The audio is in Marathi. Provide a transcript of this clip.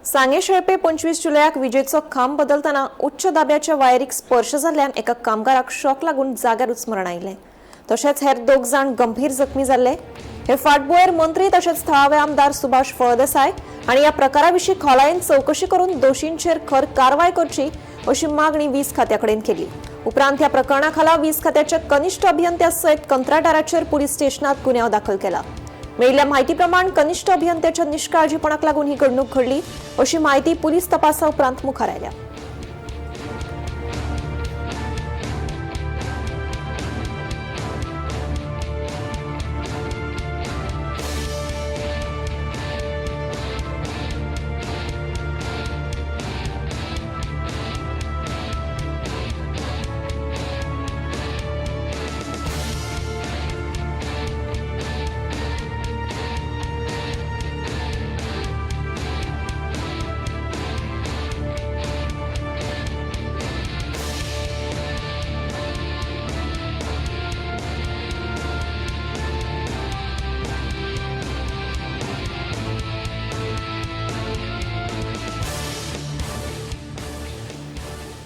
सांगे शेळपे 25 जुलयाक विजेचो खांब बदलताना उच्च दाब्याच्या वायरीक स्पर्श जाल्ल्यान एका कामगाराक शॉक लागून जाग्यारूच मरण आयिल्लें। तशेंच हेर 2 जाण गंभीर जखमी जाल्ले। हे फाटभुंयेर मंत्री तशेंच थळावे आमदार सुभाष फळदेसाय हांणी ह्या प्रकाराविशीं खोलायेन चवकशी करून दोशींचेर खर कारवाय करची अशी मागणी वीज खात्या कडेन केली। उपरांत ह्या प्रकरणा खाला वीज खात्याच्या कनिश्ठ अभियंत्या सयत कंत्राटदाराचेर पुलीस स्टेशनात गुन्यांव दाखल केला। मेळिल्ल्या म्हायती प्रमाण कनिश्ठ अभियंत्याच्या निष्काळजीपणाक लागून ही घडणूक घडली अशी माहिती पुलीस तपासा उपरांत मुखार आयल्या।